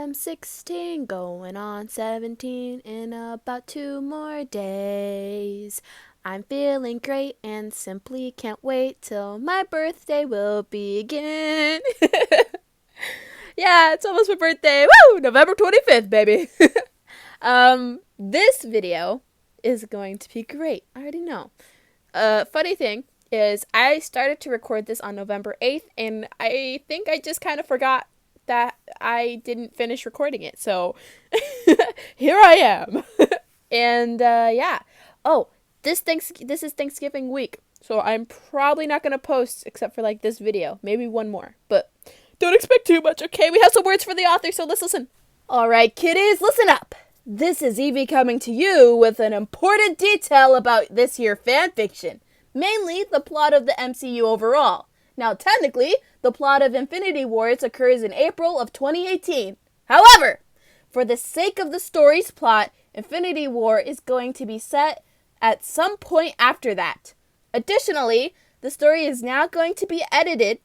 am 16, going on 17 in about 2 more days. I'm feeling great and simply can't wait till my birthday will begin. Yeah, it's almost my birthday. Woo! November 25th, baby. This video is going to be great. I already know. Funny thing is I started to record this on November 8th, and I think I just kind of forgot that I didn't finish recording it. So here I am. And yeah. Oh, this is Thanksgiving week. So I'm probably not going to post except for like this video, maybe one more. But don't expect too much, okay? We have some words for the author, so let's listen. All right, kiddies, listen up. This is Evie coming to you with an important detail about this here fanfiction. Mainly the plot of the MCU overall. Now, technically, the plot of Infinity Wars occurs in April of 2018. However, for the sake of the story's plot, Infinity War is going to be set at some point after that. Additionally, the story is now going to be edited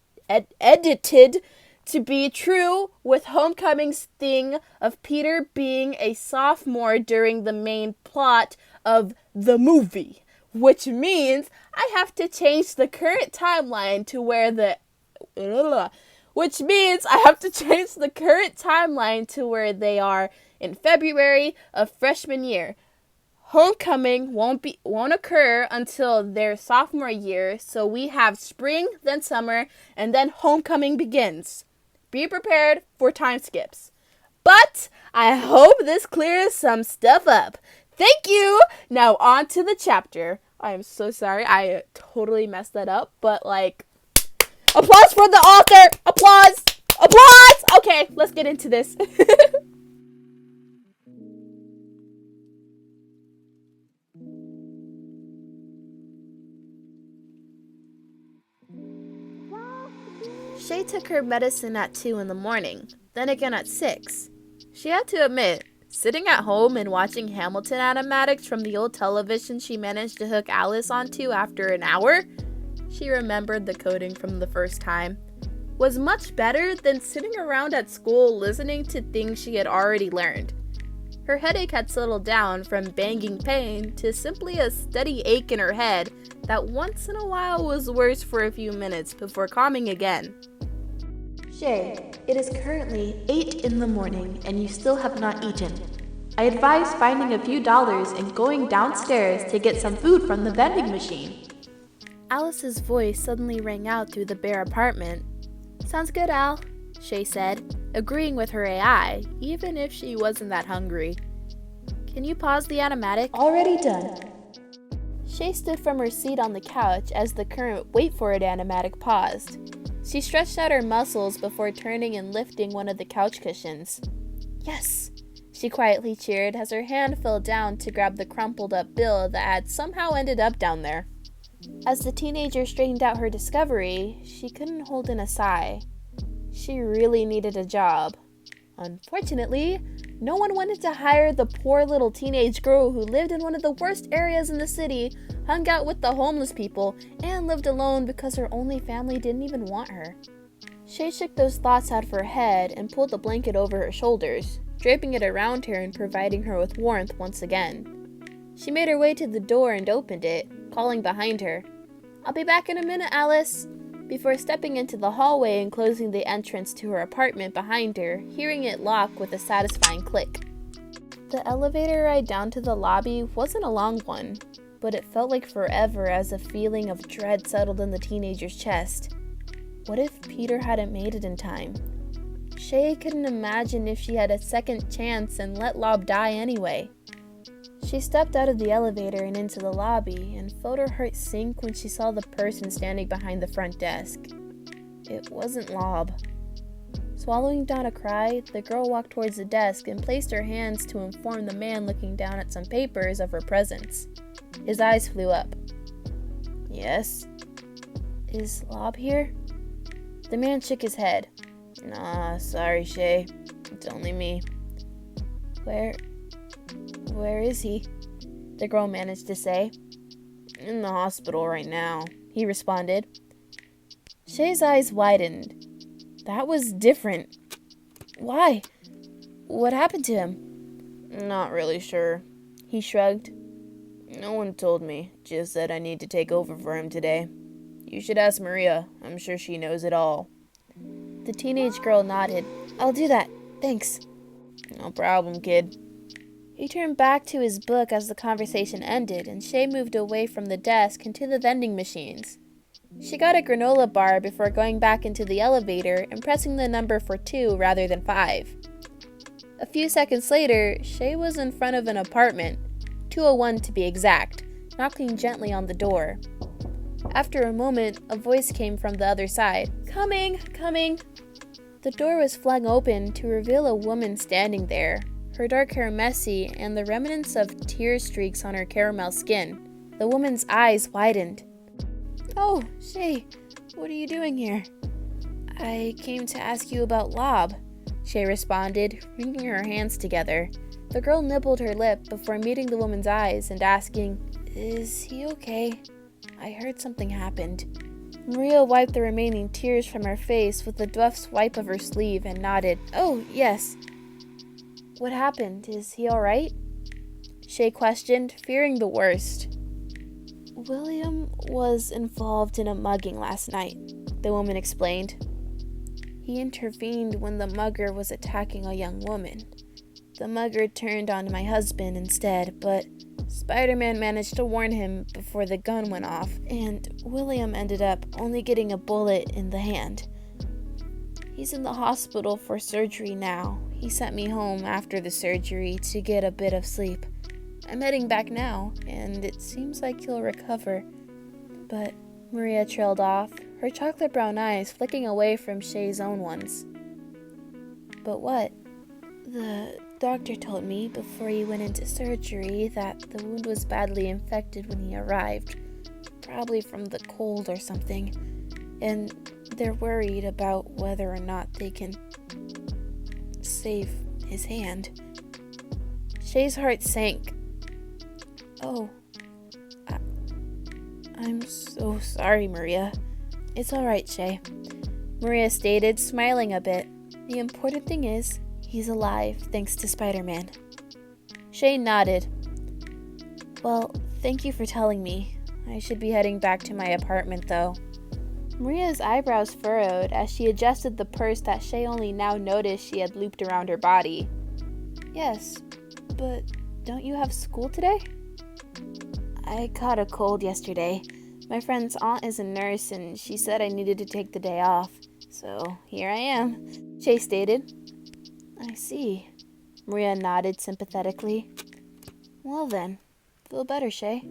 to be true with Homecoming's thing of Peter being a sophomore during the main plot of the movie. Which means I have to change the current timeline to where they are in February of freshman year. Homecoming won't occur until their sophomore year, so we have spring, then summer, and then homecoming begins. Be prepared for time skips. But I hope this clears some stuff up. Thank you! Now on to the chapter. I am so sorry. I totally messed that up. But like, applause for the author! Applause! Applause! Okay, let's get into this. Shay took her medicine at 2 in the morning, then again at 6. She had to admit, sitting at home and watching Hamilton animatics from the old television she managed to hook Alice onto after an hour, she remembered the coding from the first time, was much better than sitting around at school listening to things she had already learned. Her headache had settled down from banging pain to simply a steady ache in her head that once in a while was worse for a few minutes before calming again. Shay, it is currently 8 in the morning and you still have not eaten. I advise finding a few dollars and going downstairs to get some food from the vending machine. Alice's voice suddenly rang out through the bare apartment. Sounds good, Al, Shay said, agreeing with her AI, even if she wasn't that hungry. Can you pause the animatic? Already done. Shay stood from her seat on the couch as the current wait for it animatic paused. She stretched out her muscles before turning and lifting one of the couch cushions. Yes, she quietly cheered as her hand fell down to grab the crumpled up bill that had somehow ended up down there. As the teenager straightened out her discovery, she couldn't hold in a sigh. She really needed a job. Unfortunately, no one wanted to hire the poor little teenage girl who lived in one of the worst areas in the city, hung out with the homeless people, and lived alone because her only family didn't even want her. Shay shook those thoughts out of her head and pulled the blanket over her shoulders, draping it around her and providing her with warmth once again. She made her way to the door and opened it, calling behind her, "I'll be back in a minute, Alice," before stepping into the hallway and closing the entrance to her apartment behind her, hearing it lock with a satisfying click. The elevator ride down to the lobby wasn't a long one, but it felt like forever as a feeling of dread settled in the teenager's chest. What if Peter hadn't made it in time? Shay couldn't imagine if she had a second chance and let Lob die anyway. She stepped out of the elevator and into the lobby and felt her heart sink when she saw the person standing behind the front desk. It wasn't Lob. Swallowing down a cry, the girl walked towards the desk and placed her hands to inform the man looking down at some papers of her presence. His eyes flew up. "Yes? Is Lob here?" The man shook his head. "Nah, sorry, Shay. It's only me." Where is he?" the girl managed to say. "In the hospital right now," he responded. Shay's eyes widened. That was different. Why? What happened to him? Not really sure. He shrugged. No one told me, just said I need to take over for him today. You should ask Maria. I'm sure she knows it all. The teenage girl nodded. I'll do that. Thanks. No problem, kid. He turned back to his book as the conversation ended, and Shay moved away from the desk into the vending machines. She got a granola bar before going back into the elevator and pressing the number for 2 rather than 5. A few seconds later, Shay was in front of an apartment, 201 to be exact, knocking gently on the door. After a moment, a voice came from the other side. Coming, coming. The door was flung open to reveal a woman standing there, her dark hair messy and the remnants of tear streaks on her caramel skin. The woman's eyes widened. Oh, Shay, what are you doing here? I came to ask you about Lob, Shay responded, wringing her hands together. The girl nibbled her lip before meeting the woman's eyes and asking, Is he okay? I heard something happened. Maria wiped the remaining tears from her face with a deft swipe of her sleeve and nodded. Oh, yes. What happened? Is he all right? Shay questioned, fearing the worst. William was involved in a mugging last night, the woman explained. He intervened when the mugger was attacking a young woman. The mugger turned on my husband instead, but Spider-Man managed to warn him before the gun went off, and William ended up only getting a bullet in the hand. He's in the hospital for surgery now. He sent me home after the surgery to get a bit of sleep. I'm heading back now, and it seems like he'll recover. But Maria trailed off, her chocolate brown eyes flicking away from Shay's own ones. But what? The doctor told me before he went into surgery that the wound was badly infected when he arrived, probably from the cold or something, and they're worried about whether or not they can save his hand. Shay's heart sank. Oh, I'm so sorry, Maria. It's all right, Shay, Maria stated, smiling a bit. The important thing is, he's alive, thanks to Spider-Man. Shay nodded. Well, thank you for telling me. I should be heading back to my apartment, though. Maria's eyebrows furrowed as she adjusted the purse that Shay only now noticed she had looped around her body. Yes, but don't you have school today? I caught a cold yesterday. My friend's aunt is a nurse, and she said I needed to take the day off. So, here I am, Shay stated. I see. Maria nodded sympathetically. Well then, feel better, Shay.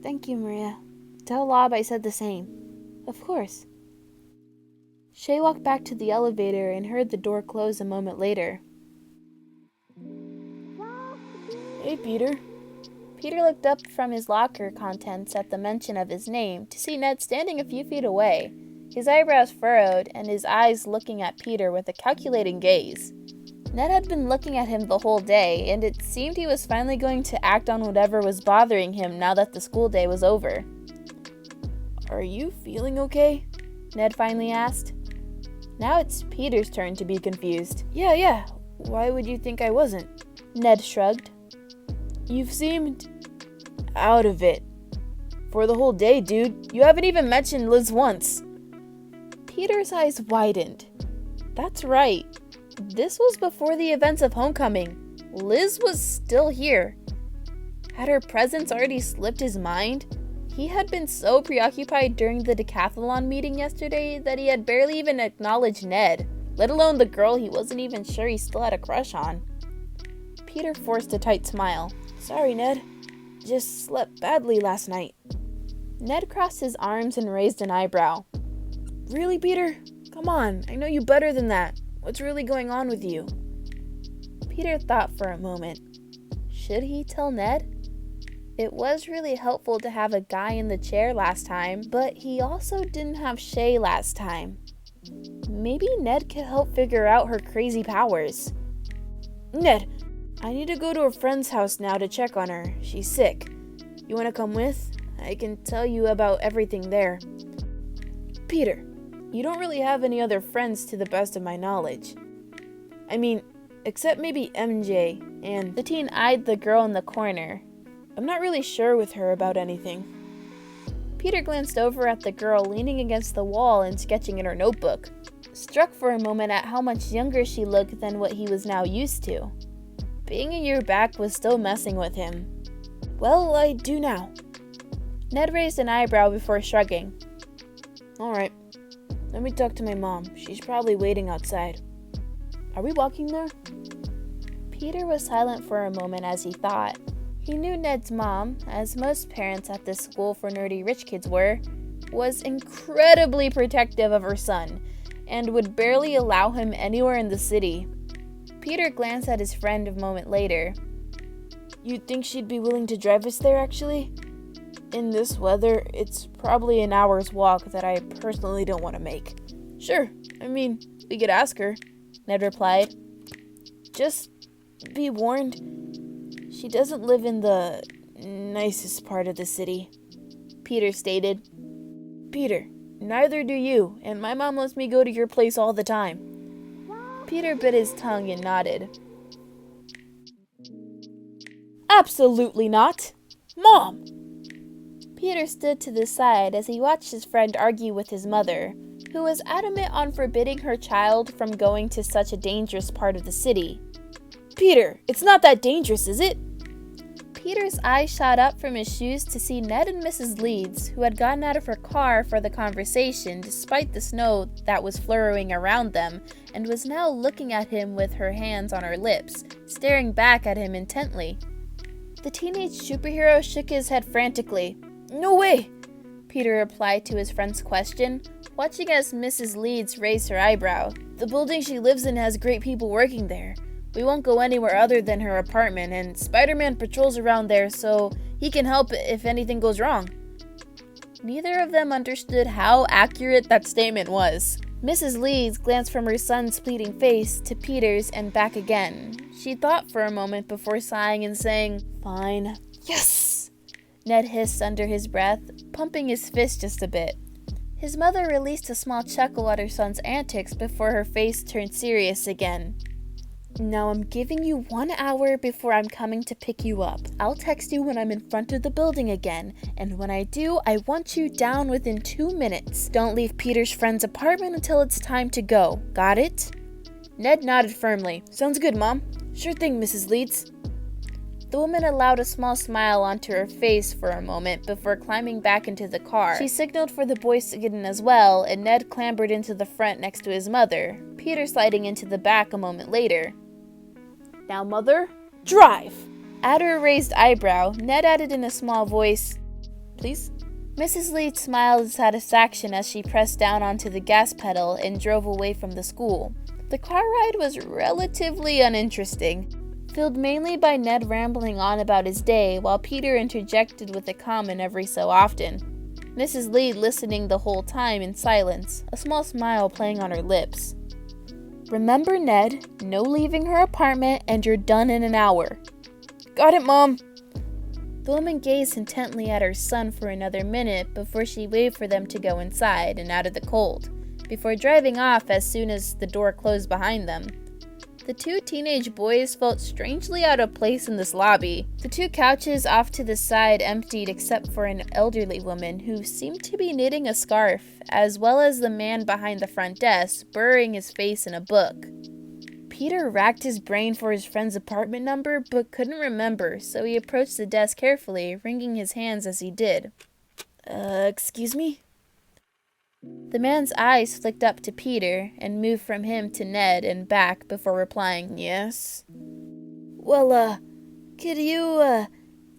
Thank you, Maria. Tell Lob I said the same. Of course. Shay walked back to the elevator and heard the door close a moment later. Hey, Peter. Peter looked up from his locker contents at the mention of his name to see Ned standing a few feet away, his eyebrows furrowed and his eyes looking at Peter with a calculating gaze. Ned had been looking at him the whole day, and it seemed he was finally going to act on whatever was bothering him now that the school day was over. Are you feeling okay? Ned finally asked. Now it's Peter's turn to be confused. Yeah. Why would you think I wasn't? Ned shrugged. You've seemed out of it. For the whole day, dude. You haven't even mentioned Liz once. Peter's eyes widened. That's right. This was before the events of Homecoming. Liz was still here. Had her presence already slipped his mind? He had been so preoccupied during the decathlon meeting yesterday that he had barely even acknowledged Ned, let alone the girl he wasn't even sure he still had a crush on. Peter forced a tight smile. Sorry, Ned. Just slept badly last night. Ned crossed his arms and raised an eyebrow. Really, Peter? Come on, I know you better than that. What's really going on with you? Peter thought for a moment. Should he tell Ned? It was really helpful to have a guy in the chair last time, but he also didn't have Shay last time. Maybe Ned could help figure out her crazy powers. Ned, I need to go to a friend's house now to check on her. She's sick. You want to come with? I can tell you about everything there. Peter, you don't really have any other friends to the best of my knowledge. I mean, except maybe MJ, and the teen eyed the girl in the corner. I'm not really sure with her about anything. Peter glanced over at the girl leaning against the wall and sketching in her notebook, struck for a moment at how much younger she looked than what he was now used to. Being a year back was still messing with him. Well, I do now. Ned raised an eyebrow before shrugging. Alright, let me talk to my mom. She's probably waiting outside. Are we walking there? Peter was silent for a moment as he thought. He knew Ned's mom, as most parents at this school for nerdy rich kids were, was incredibly protective of her son, and would barely allow him anywhere in the city. Peter glanced at his friend a moment later. You think she'd be willing to drive us there, actually? In this weather, it's probably an hour's walk that I personally don't want to make. Sure, I mean, we could ask her, Ned replied. Just be warned, she doesn't live in the nicest part of the city, Peter stated. Peter, neither do you, and my mom lets me go to your place all the time. Peter bit his tongue and nodded. Absolutely not! Mom! Peter stood to the side as he watched his friend argue with his mother, who was adamant on forbidding her child from going to such a dangerous part of the city. Peter, it's not that dangerous, is it? Peter's eyes shot up from his shoes to see Ned and Mrs. Leeds, who had gotten out of her car for the conversation despite the snow that was flurrying around them, and was now looking at him with her hands on her lips, staring back at him intently. The teenage superhero shook his head frantically. No way! Peter replied to his friend's question, watching as Mrs. Leeds raised her eyebrow. The building she lives in has great people working there. We won't go anywhere other than her apartment, and Spider-Man patrols around there so he can help if anything goes wrong. Neither of them understood how accurate that statement was. Mrs. Leeds glanced from her son's pleading face to Peter's and back again. She thought for a moment before sighing and saying, Fine. Yes! Ned hissed under his breath, pumping his fist just a bit. His mother released a small chuckle at her son's antics before her face turned serious again. Now I'm giving you 1 hour before I'm coming to pick you up. I'll text you when I'm in front of the building again, and when I do, I want you down within 2 minutes. Don't leave Peter's friend's apartment until it's time to go. Got it? Ned nodded firmly. Sounds good, Mom. Sure thing, Mrs. Leeds. The woman allowed a small smile onto her face for a moment before climbing back into the car. She signaled for the boys to get in as well, and Ned clambered into the front next to his mother, Peter sliding into the back a moment later. Now, Mother, drive! At her raised eyebrow, Ned added in a small voice, Please? Mrs. Leeds smiled in satisfaction as she pressed down onto the gas pedal and drove away from the school. The car ride was relatively uninteresting, filled mainly by Ned rambling on about his day while Peter interjected with a comment every so often. Mrs. Leeds listening the whole time in silence, a small smile playing on her lips. Remember, Ned, no leaving her apartment and you're done in an hour. Got it, Mom. The woman gazed intently at her son for another minute before she waved for them to go inside and out of the cold, before driving off as soon as the door closed behind them. The two teenage boys felt strangely out of place in this lobby. The two couches off to the side emptied except for an elderly woman who seemed to be knitting a scarf, as well as the man behind the front desk, burying his face in a book. Peter racked his brain for his friend's apartment number, but couldn't remember, so he approached the desk carefully, wringing his hands as he did. Excuse me? The man's eyes flicked up to Peter and moved from him to Ned and back before replying, Yes? Well, could you,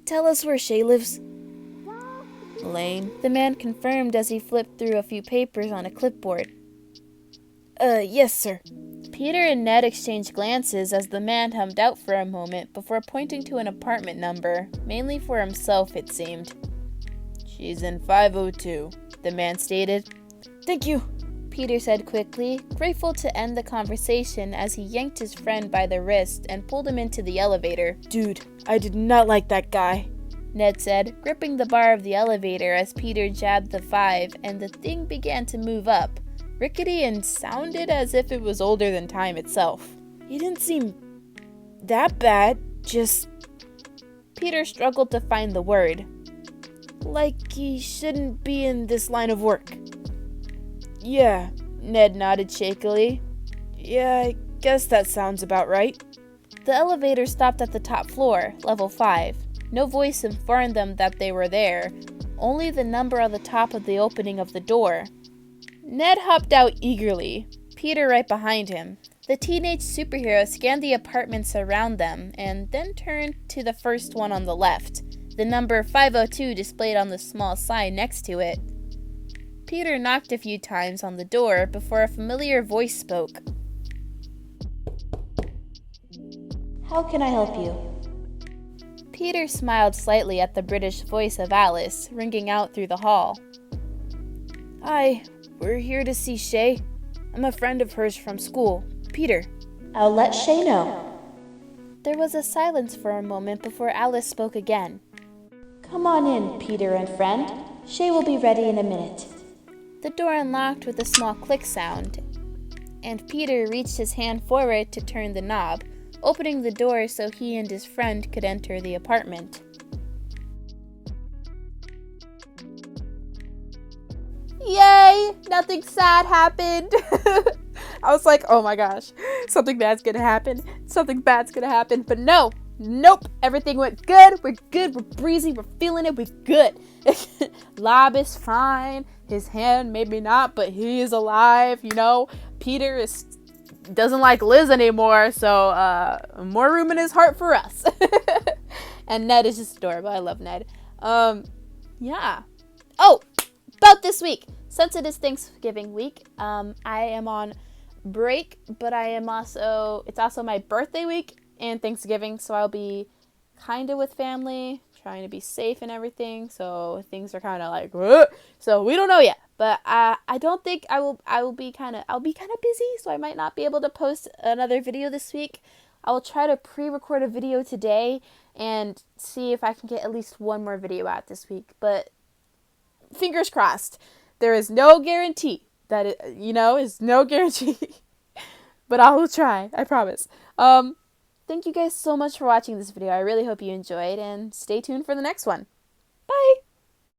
tell us where Shay lives? Lane, the man confirmed as he flipped through a few papers on a clipboard. Yes, sir. Peter and Ned exchanged glances as the man hummed out for a moment before pointing to an apartment number, mainly for himself, it seemed. She's in 502, the man stated. Thank you, Peter said quickly, grateful to end the conversation as he yanked his friend by the wrist and pulled him into the elevator. Dude, I did not like that guy, Ned said, gripping the bar of the elevator as Peter jabbed the 5 and the thing began to move up, rickety and sounded as if it was older than time itself. He didn't seem that bad, just Peter struggled to find the word. like he shouldn't be in this line of work. Yeah, Ned nodded shakily. Yeah, I guess that sounds about right. The elevator stopped at the top floor, level 5. No voice informed them that they were there, only the number on the top of the opening of the door. Ned hopped out eagerly, Peter right behind him. The teenage superhero scanned the apartments around them and then turned to the first one on the left, the number 502 displayed on the small sign next to it. Peter knocked a few times on the door before a familiar voice spoke. How can I help you? Peter smiled slightly at the British voice of Alice, ringing out through the hall. Hi, we're here to see Shay. I'm a friend of hers from school. Peter. I'll let Shay know. There was a silence for a moment before Alice spoke again. Come on in, Peter and friend. Shay will be ready in a minute. The door unlocked with a small click sound, and Peter reached his hand forward to turn the knob, opening the door so he and his friend could enter the apartment. Yay! Nothing sad happened! I was like, oh my gosh, something bad's gonna happen. Something bad's gonna happen. But no! Nope! Everything went good. We're good. We're breezy. We're feeling it. We're good. Lob is fine. His hand, maybe not, but he is alive, you know? Peter doesn't like Liz anymore, so more room in his heart for us. And Ned is just adorable. I love Ned. Yeah. Oh, about this week. Since it is Thanksgiving week, I am on break, but it's also my birthday week and Thanksgiving, so I'll be kind of with family, trying to be safe and everything, so things are kind of like, whoa. So we don't know yet, but I don't think I'll be kind of busy, so I might not be able to post another video this week. I will try to pre-record a video today and see if I can get at least one more video out this week, but fingers crossed. There is no guarantee that is no guarantee, but I will try, I promise. Thank you guys so much for watching this video. I really hope you enjoyed, and stay tuned for the next one. Bye!